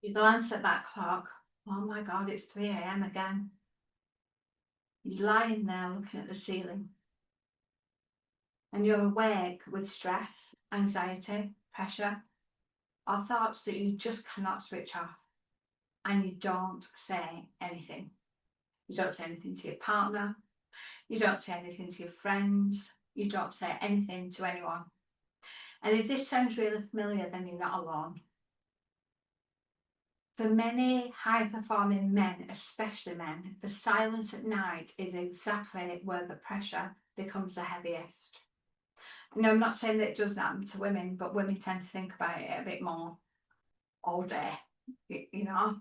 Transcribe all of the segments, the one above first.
You glance at that clock. Oh my God, it's 3 a.m. again. You're lying there looking at the ceiling and you're awake with stress, anxiety, pressure, or thoughts that you just cannot switch off. And you don't say anything. You don't say anything to your partner. You don't say anything to your friends. You don't say anything to anyone. And if this sounds really familiar, then you're not alone. For many high-performing men, especially men, the silence at night is exactly where the pressure becomes the heaviest. Now, I'm not saying that it doesn't happen to women, but women tend to think about it a bit more all day, you know.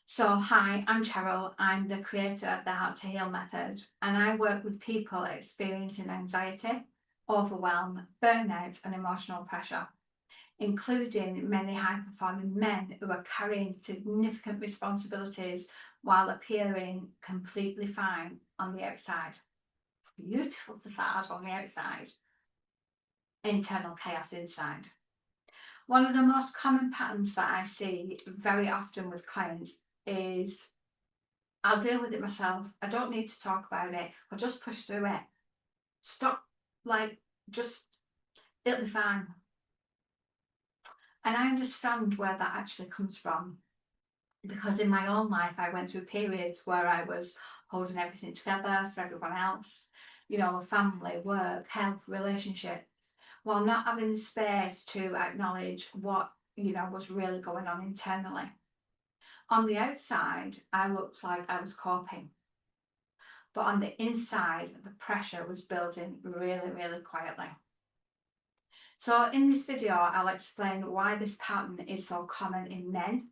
So, hi, I'm Cheryl. I'm the creator of the Heart to Heal method, and I work with people experiencing anxiety, overwhelm, burnout, and emotional pressure, including many high performing men who are carrying significant responsibilities while appearing completely fine on the outside. Beautiful facade on the outside, internal chaos inside. One of the most common patterns that I see very often with clients is I'll deal with it myself. I don't need to talk about it. I'll just push through it. Stop, like, just, it'll be fine. And I understand where that actually comes from because in my own life, I went through periods where I was holding everything together for everyone else, you know, family, work, health, relationships, while not having the space to acknowledge what, you know, was really going on internally. On the outside, I looked like I was coping, but on the inside, the pressure was building really, really quietly. So in this video, I'll explain why this pattern is so common in men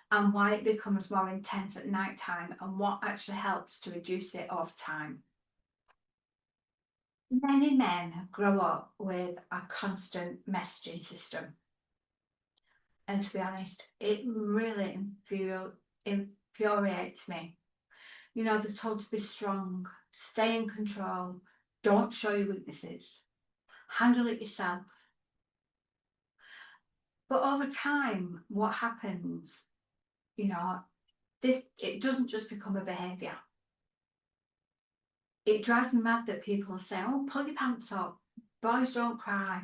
and why it becomes more intense at night time and what actually helps to reduce it over time. Many men grow up with a constant messaging system. And to be honest, it really infuriates me. You know, they're told to be strong, stay in control, don't show your weaknesses, handle it yourself. But over time, what happens, you know, it doesn't just become a behaviour. It drives me mad that people say, oh, pull your pants up, boys don't cry.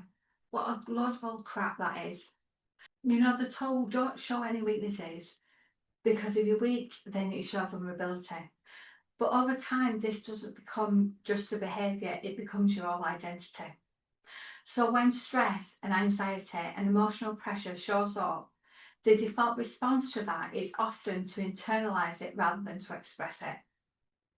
What a load of old crap that is. You know, they're told don't show any weaknesses because if you're weak, then you show vulnerability. But over time, this doesn't become just a behaviour, it becomes your whole identity. So when stress and anxiety and emotional pressure shows up, the default response to that is often to internalise it rather than to express it.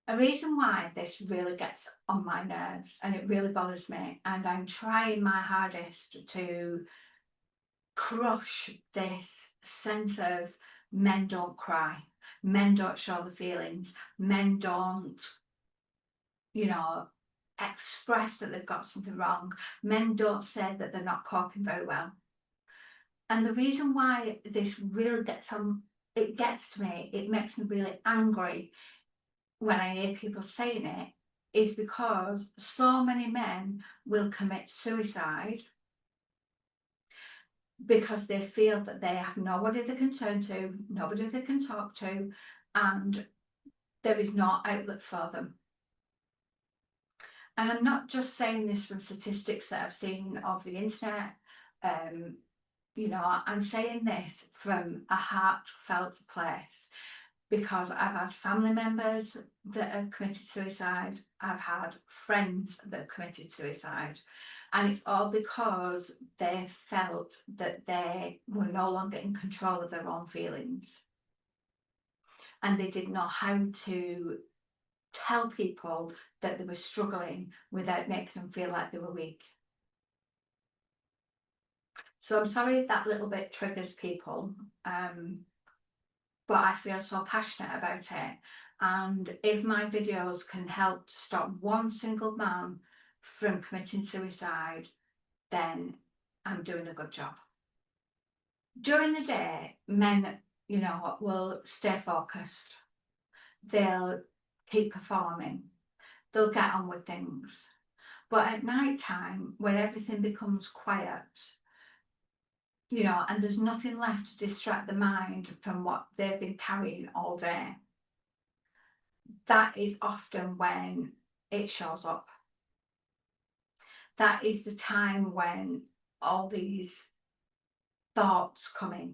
A reason why this really gets on my nerves and it really bothers me, and I'm trying my hardest to crush this sense of men don't cry, men don't show the feelings, men don't, you know, express that they've got something wrong, men don't say that they're not coping very well. And the reason why this really gets on, it gets to me, it makes me really angry when I hear people saying it, is because so many men will commit suicide because they feel that they have nobody they can turn to, nobody they can talk to, and there is no outlet for them. And I'm not just saying this from statistics that I've seen of the internet. You know, I'm saying this from a heartfelt place because I've had family members that have committed suicide, I've had friends that have committed suicide, and it's all because they felt that they were no longer in control of their own feelings and they didn't know how to tell people that they were struggling without making them feel like they were weak. So I'm sorry if that little bit triggers people, but I feel so passionate about it. And if my videos can help to stop one single man from committing suicide, then I'm doing a good job. During the day, men, you know, will stay focused. They'll keep performing. They'll get on with things. But at night time, when everything becomes quiet, and there's nothing left to distract the mind from what they've been carrying all day. That is often when it shows up. That is the time when all these thoughts come in,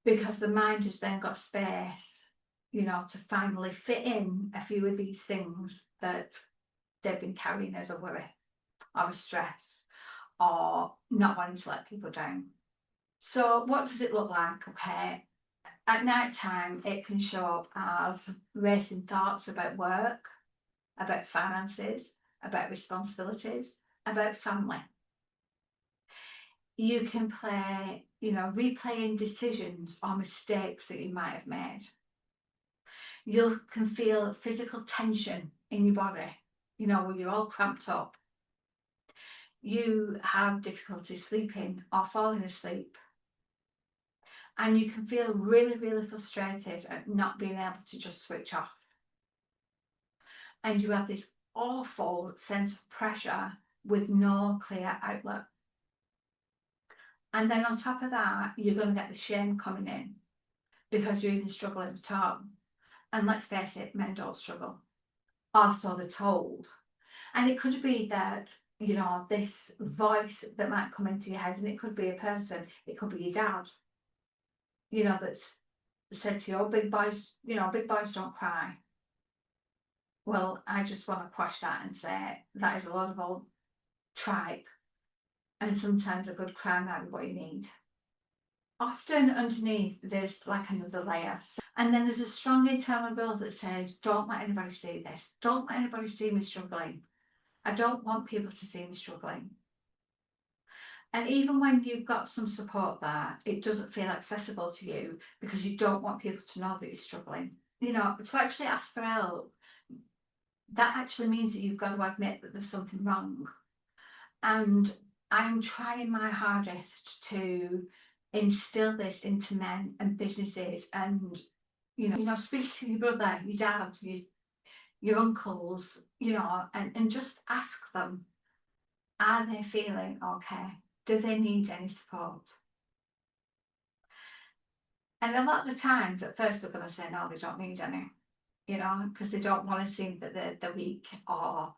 because the mind has then got space, to finally fit in a few of these things that they've been carrying as a worry or a stress or not wanting to let people down. So what does it look like? Okay, at night time it can show up as racing thoughts about work, about finances, about responsibilities, about family. You can play, replaying decisions or mistakes that you might have made. You can feel physical tension in your body, when you're all cramped up. You have difficulty sleeping or falling asleep. And you can feel really, really frustrated at not being able to just switch off. And you have this awful sense of pressure with no clear outlet. And then on top of that, you're going to get the shame coming in because you're even struggling at all. And let's face it, men don't struggle. Or so they're told. And it could be that, this voice that might come into your head, and it could be a person, it could be your dad, that's said to you, oh, big boys don't cry. Well, I just want to quash that and say that is a lot of old tripe. And sometimes a good cry might be what you need. Often underneath there's like another layer. And then there's a strong internal will that says, don't let anybody see this. Don't let anybody see me struggling. I don't want people to see me struggling. And even when you've got some support there, it doesn't feel accessible to you because you don't want people to know that you're struggling. To actually ask for help, that actually means that you've got to admit that there's something wrong. And I'm trying my hardest to instill this into men and businesses, and speak to your brother, your dad, your uncles, and just ask them, are they feeling okay? Do they need any support? And a lot of the times, at first, they're going to say no, they don't need any, because they don't want to seem that they're weak or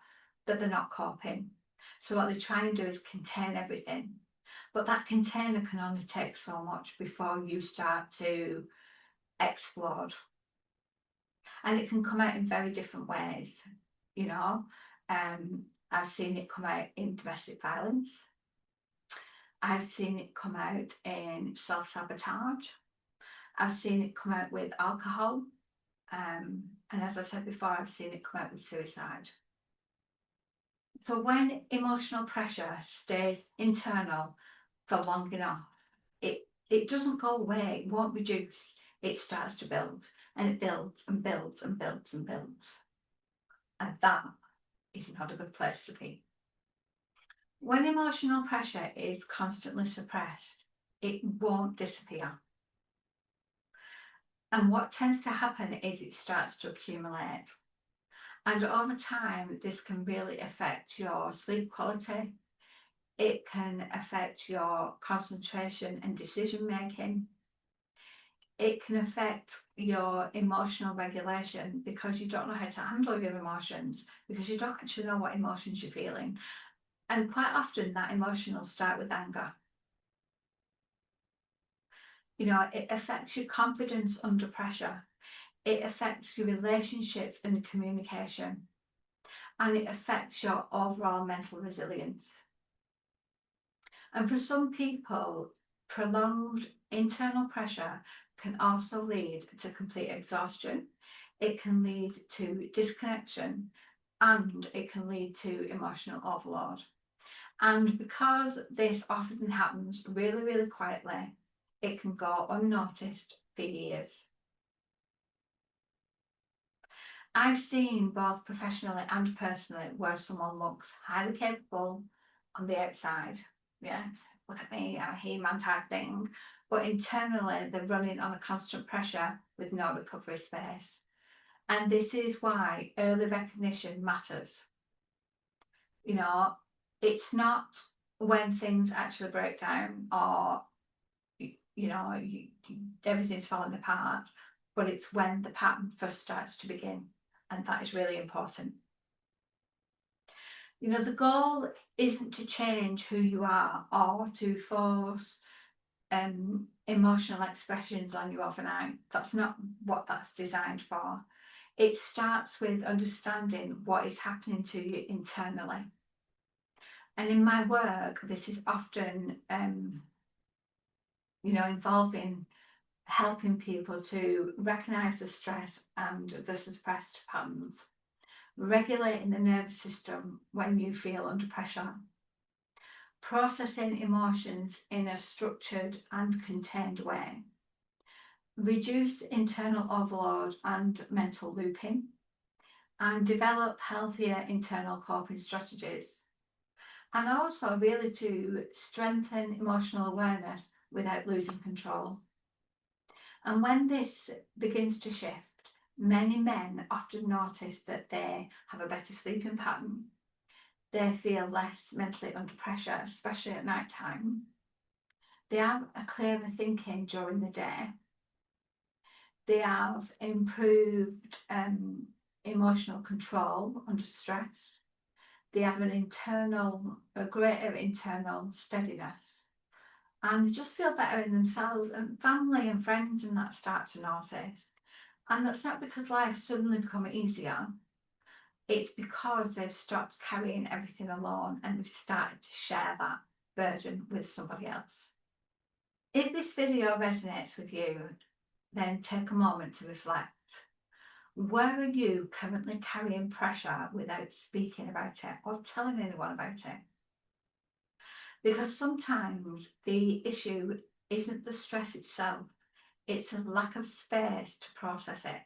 that they're not coping. So what they try and do is contain everything. But that container can only take so much before you start to explode. And it can come out in very different ways, I've seen it come out in domestic violence. I've seen it come out in self-sabotage. I've seen it come out with alcohol. And as I said before, I've seen it come out with suicide. So when emotional pressure stays internal for long enough, it doesn't go away, it won't reduce, it starts to build, and it builds and builds and builds and builds. And that is not a good place to be. When emotional pressure is constantly suppressed, it won't disappear. And what tends to happen is it starts to accumulate. And over time, this can really affect your sleep quality. It can affect your concentration and decision making. It can affect your emotional regulation because you don't know how to handle your emotions, because you don't actually know what emotions you're feeling. And quite often that emotion will start with anger. It affects your confidence under pressure. It affects your relationships and communication. And it affects your overall mental resilience. And for some people, prolonged internal pressure can also lead to complete exhaustion. It can lead to disconnection, and it can lead to emotional overload. And because this often happens really, really quietly, it can go unnoticed for years. I've seen both professionally and personally where someone looks highly capable on the outside. Yeah, look at me, I'm a He-Man type thing. But internally, they're running on a constant pressure with no recovery space. And this is why early recognition matters. It's not when things actually break down, or everything's falling apart, but it's when the pattern first starts to begin, and that is really important. The goal isn't to change who you are or to force emotional expressions on you overnight. That's not what that's designed for. It starts with understanding what is happening to you internally. And in my work, this is often, involving helping people to recognise the stress and the suppressed patterns, regulating the nervous system when you feel under pressure, processing emotions in a structured and contained way, reduce internal overload and mental looping, and develop healthier internal coping strategies. And also really to strengthen emotional awareness without losing control. And when this begins to shift, many men often notice that they have a better sleeping pattern. They feel less mentally under pressure, especially at night time. They have a clearer thinking during the day. They have improved emotional control under stress. They have a greater internal steadiness. And they just feel better in themselves, and family and friends and that start to notice. And that's not because life suddenly become easier. It's because they've stopped carrying everything alone and they've started to share that burden with somebody else. If this video resonates with you, then take a moment to reflect. Where are you currently carrying pressure without speaking about it or telling anyone about it? Because sometimes the issue isn't the stress itself, it's a lack of space to process it.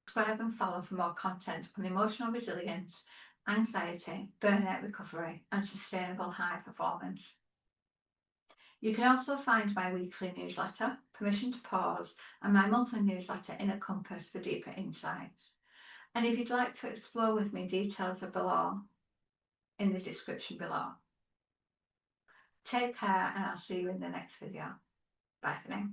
Subscribe and follow for more content on emotional resilience, anxiety, burnout recovery, and sustainable high performance. You can also find my weekly newsletter, Permission to Pause, and my monthly newsletter, Inner Compass, for deeper insights. And if you'd like to explore with me, details are below in the description below. Take care, and I'll see you in the next video. Bye for now.